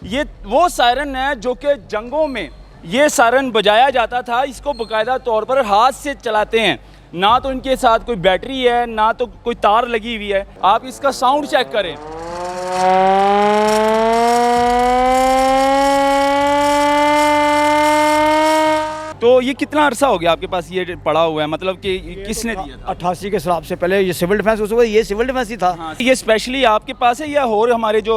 ये वो सायरन है जो कि जंगों में ये सायरन बजाया जाता था। इसको बाकायदा तौर पर हाथ से चलाते हैं, ना तो इनके साथ कोई बैटरी है ना तो कोई तार लगी हुई है। आप इसका साउंड चेक करें। तो ये कितना अरसा हो गया आपके पास ये पड़ा हुआ है, मतलब कि किसने दिया था? 88 के हिसाब से पहले ये सिविल डिफेंस, उस वक्त ये सिविल डिफेंस ही था। हाँ, ये स्पेशली आपके पास है या और हमारे जो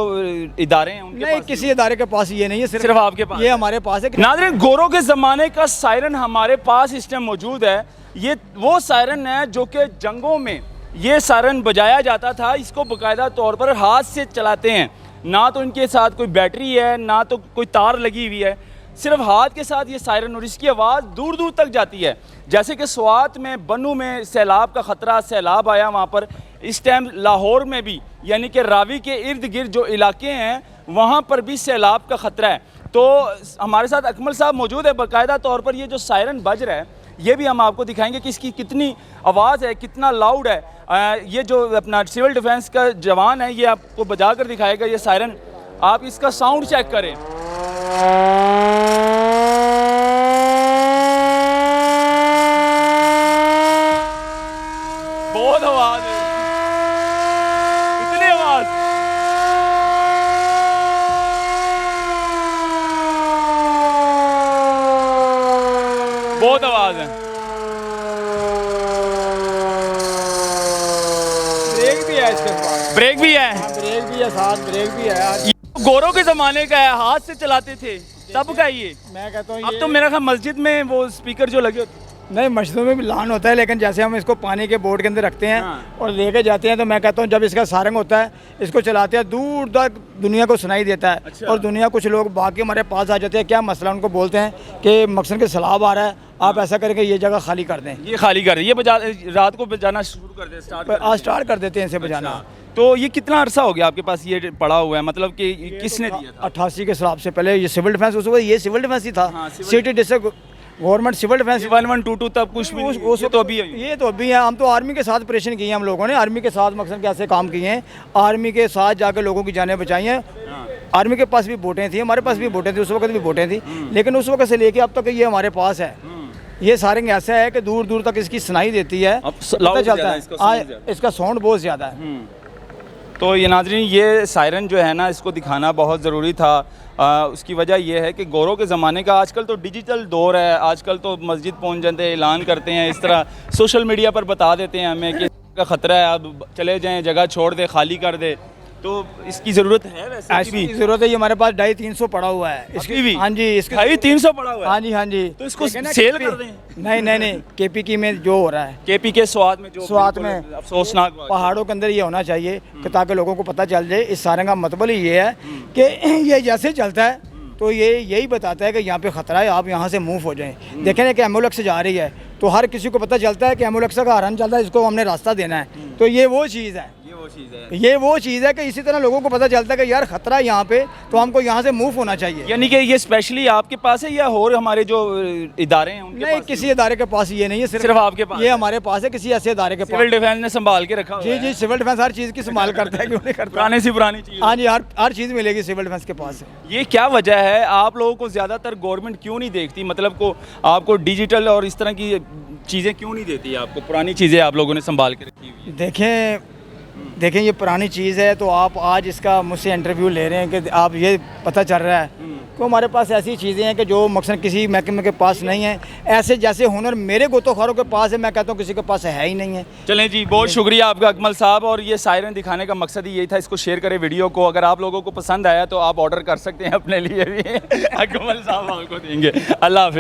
इदारे हैं उनके नहीं, पास? किसी इदारे के पास ये नहीं है, सिर्फ आपके पास? ये हमारे पास है। नाज़रीन, गोरों के ज़माने का सायरन हमारे पास इस टाइम मौजूद है। ये वो सायरन है जो कि जंगों में ये सायरन बजाया जाता था। इसको बाकायदा तौर पर हाथ से चलाते हैं, ना तो इनके साथ कोई बैटरी है ना तो कोई तार लगी हुई है, सिर्फ हाथ के साथ ये सायरन, और इसकी आवाज़ दूर दूर तक जाती है। जैसे कि स्वात में, बनू में सैलाब का ख़तरा, सैलाब आया वहाँ पर, इस टाइम लाहौर में भी यानी कि रावी के इर्द गिर्द जो इलाके हैं वहाँ पर भी सैलाब का ख़तरा है। तो हमारे साथ अकमल साहब मौजूद है। बाकायदा तौर पर ये जो सायरन बज रहा है ये भी हम आपको दिखाएंगे कि इसकी कितनी आवाज़ है, कितना लाउड है। ये जो अपना सिविल डिफेंस का जवान है ये आपको बजा कर दिखाएगा ये सायरन। आप इसका साउंड चेक करें। बहुत आवाज़ है, इतनी आवाज़। बहुत आवाज़ है। ब्रेक भी है इसके पास, ब्रेक भी है, ब्रेक भी है, साथ ब्रेक भी है। गोरों के ज़माने का है, हाथ से चलाते थे तब का ये। मैं कहता हूँ अब तो मेरा ख्याल मस्जिद में वो स्पीकर जो लगे होते नहीं, मस्जिदों में भी लान होता है, लेकिन जैसे हम इसको पानी के बोर्ड के अंदर रखते हैं और लेके जाते हैं, तो मैं कहता हूँ जब इसका सारंग होता है इसको चलाते हैं दूर तक दुनिया को सुनाई देता है। अच्छा। और दुनिया, कुछ लोग बाकी हमारे पास आ जाते हैं, क्या मसला, उनको बोलते हैं कि मकसद के सैलाब आ रहा है, आप ऐसा करके ये जगह खाली कर दें। ये खाली कर दे, ये बजा रात को बजाना शुरू कर दे, स्टार्ट कर देते हैं इसे बजाना। तो ये कितना अरसा हो गया आपके पास ये पड़ा हुआ है, मतलब कि किसने दिया था? 88 के हिसाब से पहले ये सिविल डिफेंस, उस वक्त ये सिविल डिफेंस ही था। हाँ, civil- city district government civil defence 1122 तब कुछ भी नहीं, ये तो अभी है। ये तो अभी है। हम तो आर्मी के साथ ऑपरेशन किए हैं, हम लोगों ने आर्मी के साथ मकसद कैसे काम किए हैं, आर्मी के साथ जाकर लोगों की जानें बचाई हैं। आर्मी के पास भी बोटें थी, हमारे पास भी बोटें थी, उस वक्त भी बोटें थी, लेकिन उस वक्त से लेके अब तक ये हमारे पास है। ये सारंग ऐसा है कि दूर दूर तक इसकी सुनाई देती है, पता चलता है। इसका साउंड बहुत ज़्यादा है। तो ये नाज़रीन, ये सायरन जो है ना, इसको दिखाना बहुत ज़रूरी था। उसकी वजह यह है कि गोरों के ज़माने का, आजकल तो डिजिटल दौर है, आजकल तो मस्जिद पहुंच जाते हैं, ऐलान करते हैं, इस तरह सोशल मीडिया पर बता देते हैं हमें कि का ख़तरा है, अब चले जाएं, जगह छोड़ दे, खाली कर दे। तो इसकी ज़रूरत है वैसे ऐसी ज़रूरत है। ये हमारे पास 250 पड़ा हुआ है इसकी भी। हाँ जी, इसकी 350 पड़ा हुआ है। हाँ जी, हाँ जी। तो इसको सेल कर दें? नहीं नहीं नहीं, केपी की में जो हो रहा है, केपी के स्वाद में, जो स्वाद में अफसोसनाक बात है। पहाड़ों के अंदर ये होना चाहिए कि ताकि लोगों को पता चल जाए। इस सारंग का मतलब ही ये है कि ये जैसे चलता है तो ये यही बताता है कि यहाँ पे ख़तरा है, आप यहाँ से मूव हो जाएं। देखें ना कि एम्बुलेंस जा रही है तो हर किसी को पता चलता है कि एम्बुलेंस का हॉर्न चलता है, इसको हमने रास्ता देना है। तो ये वो चीज़ है, ये वो चीज़ है कि इसी तरह लोगों को पता चलता है कि यार ख़तरा है यहाँ पे, तो हमको यहाँ से मूव होना चाहिए। यानी कि ये स्पेशली आपके पास है या और हमारे जो इदारे हैं उनके नहीं, पास? किसी इदारे के पास ये नहीं है, सिर्फ आपके पास? ये हमारे पास है, किसी ऐसे इदारे के पास। सिविल डिफेंस ने संभाल के रखा हुआ जी है। जी, सिविल डिफेंस हर चीज़ की संभाल करता है, क्यों नहीं करता। पुराने से पुरानी चीज़। हाँ जी, हर चीज़ मिलेगी सिविल डिफेंस के पास। ये क्या वजह है, आप लोगों को ज़्यादातर गवर्नमेंट क्यों नहीं देखती, मतलब को आपको डिजिटल और इस तरह की चीज़ें क्यों नहीं देती? आपको पुरानी चीज़ें आप लोगों ने संभाल के रखी हुई है। देखें ये पुरानी चीज़ है, तो आप आज इसका मुझसे इंटरव्यू ले रहे हैं कि आप ये पता चल रहा है तो हमारे पास ऐसी चीज़ें हैं कि जो मकसद किसी महकमे के पास नहीं है। ऐसे जैसे हुनर मेरे गोतोखारों के पास है, मैं कहता हूँ किसी के पास है ही नहीं है। चलें जी, बहुत शुक्रिया आपका अकमल साहब। और ये सायरन दिखाने का मकसद ही यही था, इसको शेयर करें वीडियो को। अगर आप लोगों को पसंद आया तो आप ऑर्डर कर सकते हैं अपने लिए भी। अकमल साहब आपको देंगे। अल्लाह हाफिज़।